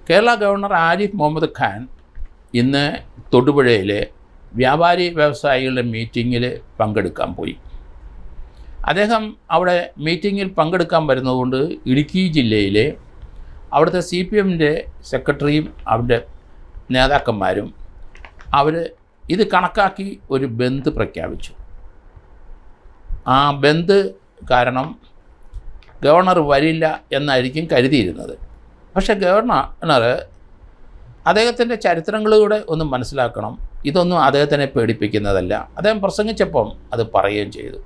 Kerala governor Arif Muhammad Khan ഇന്ന് തൊടുപുഴയിലെ വ്യാപാരി വ്യവസായികളുടെ മീറ്റിങ്ങിൽ പങ്കെടുക്കാൻ പോയി. അദ്ദേഹം അവിടെ മീറ്റിങ്ങിൽ പങ്കെടുക്കാൻ വരുന്നതുകൊണ്ട് ഇടുക്കി ജില്ലയിലെ അവിടുത്തെ CPMൻ്റെ സെക്രട്ടറിയും അവരുടെ നേതാക്കന്മാരും അവർ ഇത് കണക്കാക്കി ഒരു ബന്ദ് പ്രഖ്യാപിച്ചു. ആ ബന്ദ് കാരണം ഗവർണർ വരില്ല എന്നായിരിക്കും കരുതിയിരുന്നത്. പക്ഷേ ഗവർണർ അദ്ദേഹത്തിൻ്റെ ചരിത്രങ്ങളിലൂടെ ഒന്ന് മനസ്സിലാക്കണം. ഇതൊന്നും അദ്ദേഹത്തിനെ പേടിപ്പിക്കുന്നതല്ല. അദ്ദേഹം പ്രസംഗിച്ചപ്പം അത് പറയുകയും ചെയ്തു.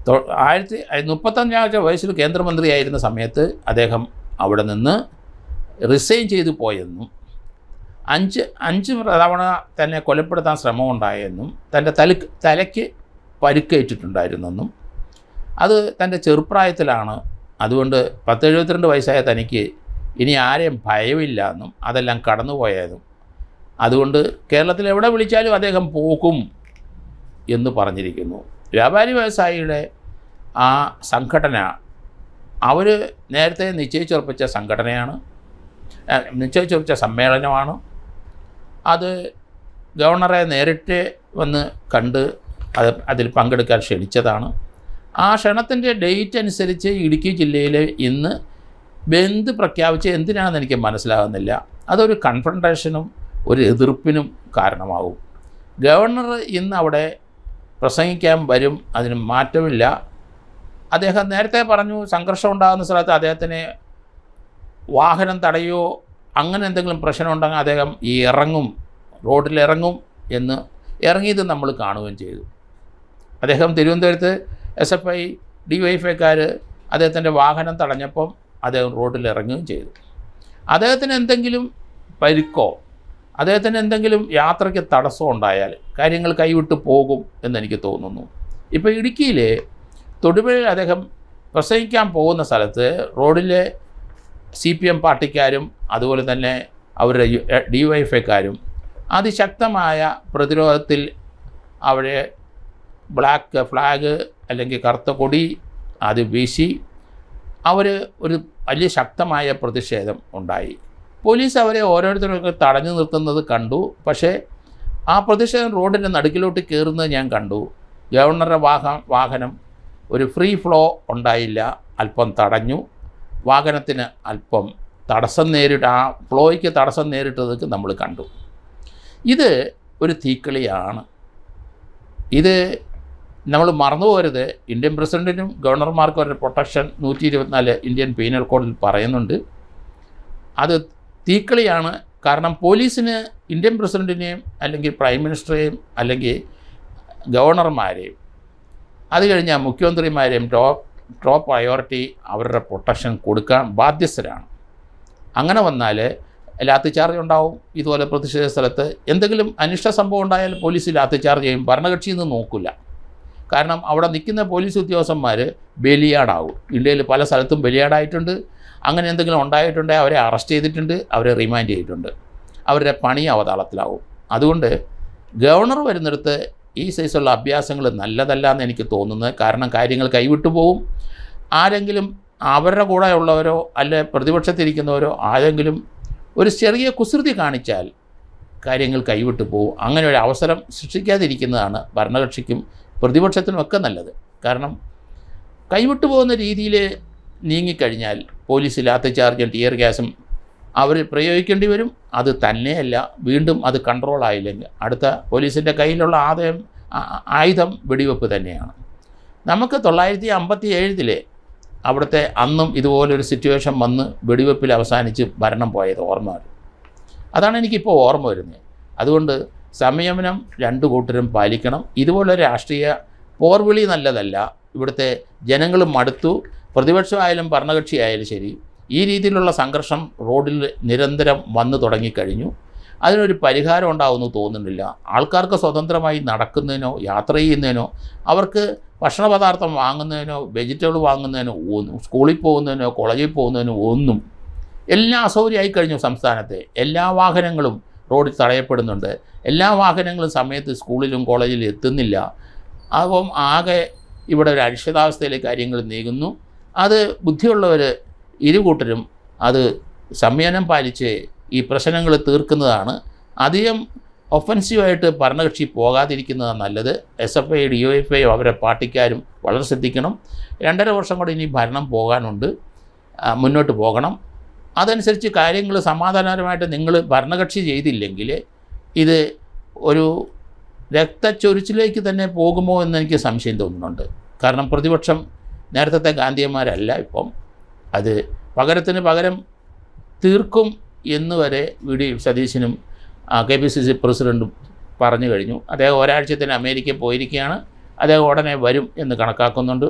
35 വയസ്സിൽ കേന്ദ്രമന്ത്രിയായിരുന്ന സമയത്ത് അദ്ദേഹം അവിടെ നിന്ന് റിസൈൻ ചെയ്തു പോയെന്നും 5 തവണ തന്നെ കൊലപ്പെടുത്താൻ ശ്രമമുണ്ടായെന്നും തൻ്റെ തലയ്ക്ക് പരിക്കേറ്റിട്ടുണ്ടായിരുന്നെന്നും അത് തൻ്റെ ചെറുപ്രായത്തിലാണ്, അതുകൊണ്ട് 72 വയസ്സായ തനിക്ക് ഇനി ആരെയും ഭയമില്ല എന്നും അതെല്ലാം കടന്നുപോയതും അതുകൊണ്ട് കേരളത്തിൽ എവിടെ വിളിച്ചാലും അദ്ദേഹം പോകും എന്ന് പറഞ്ഞിരിക്കുന്നു. വ്യാപാരി വ്യവസായിയുടെ ആ സംഘടന അവർ നേരത്തെ നിശ്ചയിച്ചുറപ്പിച്ച സംഘടനയാണ്, നിശ്ചയിച്ചുറപ്പിച്ച സമ്മേളനമാണ്. അത് ഗവർണറെ നേരിട്ട് വന്ന് കണ്ട് അതിൽ പങ്കെടുക്കാൻ ക്ഷണിച്ചതാണ്. ആ ക്ഷണത്തിൻ്റെ ഡേറ്റ് അനുസരിച്ച് ഇടുക്കി ജില്ലയിൽ ഇന്ന് ബന്ദ് പ്രഖ്യാപിച്ച് എന്തിനാണെന്ന് എനിക്ക് മനസ്സിലാകുന്നില്ല. അതൊരു കൺഫ്രണ്ടേഷനും ഒരു എതിർപ്പിനും കാരണമാകും. ഗവർണർ ഇന്ന് അവിടെ പ്രസംഗിക്കാൻ വരും, അതിന് മാറ്റമില്ല. അദ്ദേഹം നേരത്തെ പറഞ്ഞു സംഘർഷം ഉണ്ടാകുന്ന സ്ഥലത്ത് അദ്ദേഹത്തിന് വാഹനം തടയോ അങ്ങനെ എന്തെങ്കിലും പ്രശ്നമുണ്ടെങ്കിൽ അദ്ദേഹം റോഡിലിറങ്ങും എന്ന് ഇറങ്ങിയത് നമ്മൾ കാണുകയും ചെയ്തു. അദ്ദേഹം തിരുവനന്തപുരത്ത് SFI DYFIക്കാർ അദ്ദേഹത്തിൻ്റെ വാഹനം തടഞ്ഞപ്പം അദ്ദേഹം റോഡിലിറങ്ങുകയും ചെയ്തു. അദ്ദേഹത്തിന് എന്തെങ്കിലും പരിക്കോ അദ്ദേഹത്തിന് എന്തെങ്കിലും യാത്രയ്ക്ക് തടസ്സം ഉണ്ടായാൽ കാര്യങ്ങൾ കൈവിട്ട് പോകും എന്നെനിക്ക് തോന്നുന്നു. ഇപ്പോൾ ഇടുക്കിയിൽ തൊടുപുഴയിൽ അദ്ദേഹം പ്രസംഗിക്കാൻ പോകുന്ന സ്ഥലത്ത് റോഡിലെ CPM പാർട്ടിക്കാരും അതുപോലെ തന്നെ അവരുടെ DYFIക്കാരും അതിശക്തമായ പ്രതിരോധത്തിൽ അവിടെ ബ്ലാക്ക് ഫ്ലാഗ് അല്ലെങ്കിൽ കറുത്ത കൊടി അത് വീശി അവർ ഒരു വലിയ ശക്തമായ പ്രതിഷേധം ഉണ്ടായി. പോലീസ് അവരെ ഓരോരുത്തരൊക്കെ തടഞ്ഞു നിർത്തുന്നത് കണ്ടു. പക്ഷേ ആ പ്രതിഷേധം റോഡിൻ്റെ നടുക്കിലോട്ട് കയറുന്നത് ഞാൻ കണ്ടു. ഗവർണറുടെ വാഹനം ഒരു ഫ്രീ ഫ്ലോ ഉണ്ടായില്ല, അല്പം തടഞ്ഞു. വാഹനത്തിന് അല്പം തടസ്സം ആ ഫ്ലോയ്ക്ക് തടസ്സം നേരിട്ടതൊക്കെ നമ്മൾ കണ്ടു. ഇത് ഒരു തീക്കളിയാണ്. ഇത് നമ്മൾ മറന്നു പോകരുത്. ഇന്ത്യൻ പ്രസിഡൻറ്റിനും ഗവർണർമാർക്കും ഒരു പ്രൊട്ടക്ഷൻ 124 ഇന്ത്യൻ പീനൽ കോഡിൽ പറയുന്നുണ്ട്. അത് തീക്കളിയാണ്. കാരണം പോലീസിന് ഇന്ത്യൻ പ്രസിഡൻറ്റിനെയും അല്ലെങ്കിൽ പ്രൈം മിനിസ്റ്ററെയും അല്ലെങ്കിൽ ഗവർണർമാരെയും അത് കഴിഞ്ഞാൽ മുഖ്യമന്ത്രിമാരെയും ടോപ്പ് പ്രയോറിറ്റി അവരുടെ പ്രൊട്ടക്ഷൻ കൊടുക്കാൻ ബാധ്യസ്ഥരാണ്. അങ്ങനെ വന്നാൽ ലാത്തിച്ചാർജ് ഉണ്ടാവും. ഇതുപോലെ പ്രതിഷേധ സ്ഥലത്ത് എന്തെങ്കിലും അനിഷ്ട സംഭവം ഉണ്ടായാൽ പോലീസ് ലാത്തിച്ചാർജ് ചെയ്യും. ഭരണകക്ഷിയൊന്നും നോക്കില്ല. കാരണം അവിടെ നിൽക്കുന്ന പോലീസ് ഉദ്യോഗസ്ഥന്മാർ ബലിയാടാവും. ഇന്ത്യയിൽ പല സ്ഥലത്തും ബലിയാടായിട്ടുണ്ട്. അങ്ങനെ എന്തെങ്കിലും ഉണ്ടായിട്ടുണ്ടെങ്കിൽ അവരെ അറസ്റ്റ് ചെയ്തിട്ടുണ്ട്, അവരെ റിമാൻഡ് ചെയ്തിട്ടുണ്ട്. അവരുടെ പണി അവതാളത്തിലാവും. അതുകൊണ്ട് ഗവർണർ വരുന്നിടത്ത് ഈ സൈസുള്ള അഭ്യാസങ്ങൾ നല്ലതല്ല എന്ന് എനിക്ക് തോന്നുന്നത്. കാരണം കാര്യങ്ങൾ കൈവിട്ടു പോവും. ആരെങ്കിലും അവരുടെ കൂടെ ഉള്ളവരോ അല്ലെ പ്രതിപക്ഷത്തിരിക്കുന്നവരോ ആരെങ്കിലും ഒരു ചെറിയ കുസൃതി കാണിച്ചാൽ കാര്യങ്ങൾ കൈവിട്ടു പോവും. അങ്ങനെ ഒരു അവസരം സൃഷ്ടിക്കാതിരിക്കുന്നതാണ് ഭരണകക്ഷിക്കും പ്രതിപക്ഷത്തിനുമൊക്കെ നല്ലത്. കാരണം കൈവിട്ടു പോകുന്ന രീതിയിൽ നീങ്ങിക്കഴിഞ്ഞാൽ പോലീസ് ലാത്തിച്ചാർജും ടിയർ ഗ്യാസും അവർ പ്രയോഗിക്കേണ്ടി വരും. അത് തന്നെയല്ല, വീണ്ടും അത് കൺട്രോൾ ആയില്ലെങ്കിൽ അടുത്ത പോലീസിൻ്റെ കയ്യിലുള്ള ആയുധം വെടിവെപ്പ് തന്നെയാണ്. നമുക്ക് 1957 അവിടുത്തെ അന്നും ഇതുപോലൊരു സിറ്റുവേഷൻ വന്ന് വെടിവെപ്പിൽ അവസാനിച്ച് ഭരണം പോയത് ഓർമ്മ വരും. അതാണ് എനിക്കിപ്പോൾ ഓർമ്മ വരുന്നത്. അതുകൊണ്ട് സംയമനം രണ്ടു കൂട്ടരും പാലിക്കണം. ഇതുപോലെ രാഷ്ട്രീയ പോർവിളി നല്ലതല്ല. ഇവിടുത്തെ ജനങ്ങൾ മടുത്തു. പ്രതിപക്ഷമായാലും ഭരണകക്ഷിയായാലും ശരി, ഈ രീതിയിലുള്ള സംഘർഷം റോഡിൽ നിരന്തരം വന്നു തുടങ്ങിക്കഴിഞ്ഞു. അതിനൊരു പരിഹാരം ഉണ്ടാവുമെന്ന് തോന്നുന്നില്ല. ആൾക്കാർക്ക് സ്വതന്ത്രമായി നടക്കുന്നതിനോ യാത്ര ചെയ്യുന്നതിനോ അവർക്ക് ഭക്ഷണ പദാർത്ഥം വാങ്ങുന്നതിനോ വെജിറ്റബിൾ വാങ്ങുന്നതിനോ സ്കൂളിൽ പോകുന്നതിനോ കോളേജിൽ പോകുന്നതിനോ ഒന്നും എല്ലാം അസൗകര്യമായി കഴിഞ്ഞു. സംസ്ഥാനത്തെ എല്ലാ വാഹനങ്ങളും റോഡിൽ തടയപ്പെടുന്നുണ്ട്. എല്ലാ വാഹനങ്ങളും സമയത്ത് സ്കൂളിലും കോളേജിലും എത്തുന്നില്ല. അപ്പം ആകെ ഇവിടെ ഒരു അനിശ്ചിതാവസ്ഥയിലെ കാര്യങ്ങൾ നീങ്ങുന്നു. അത് ബുദ്ധിയുള്ളവർ ഇരുകൂട്ടരും അത് സംയമനം പാലിച്ച് ഈ പ്രശ്നങ്ങൾ തീർക്കുന്നതാണ്. അധികം ഒഫൻസീവായിട്ട് ഭരണകക്ഷി പോകാതിരിക്കുന്നതാണ് നല്ലത്. SFI DYFI അവരുടെ പാർട്ടിക്കാരും വളരെ ശ്രദ്ധിക്കണം. 2.5 വർഷം കൂടി ഇനി ഭരണം പോകാനുണ്ട്, മുന്നോട്ട് പോകണം. അതനുസരിച്ച് കാര്യങ്ങൾ സമാധാനപരമായിട്ട് നിങ്ങൾ ഭരണകക്ഷി ചെയ്തില്ലെങ്കിൽ ഇത് ഒരു രക്തച്ചൊരിച്ചിലേക്ക് തന്നെ പോകുമോ എന്ന് എനിക്ക് സംശയം തോന്നുന്നുണ്ട്. കാരണം പ്രതിപക്ഷം നേരത്തെ ഗാന്ധിയന്മാരല്ല ഇപ്പം. അത് പകരത്തിന് പകരം തീർക്കും എന്ന് വരെ VD സതീശനും KPCC പ്രസിഡൻറ്റും പറഞ്ഞു കഴിഞ്ഞു. അദ്ദേഹം ഒരാഴ്ചത്തിന് അമേരിക്കയിൽ പോയിരിക്കുകയാണ്. അദ്ദേഹം ഉടനെ വരും എന്ന് കണക്കാക്കുന്നുണ്ട്.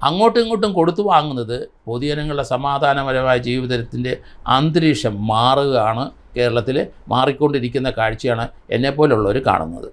അങ്ങോട്ടും ഇങ്ങോട്ടും കൊടുത്തു വാങ്ങുന്നത് പൊതുജനങ്ങളുടെ സമാധാനപരമായ ജീവിതത്തിൻ്റെ അന്തരീക്ഷം മാറുകയാണ്. കേരളത്തിൽ മാറിക്കൊണ്ടിരിക്കുന്ന കാഴ്ചയാണ് എന്നെപ്പോലുള്ളവർ കാണുന്നത്.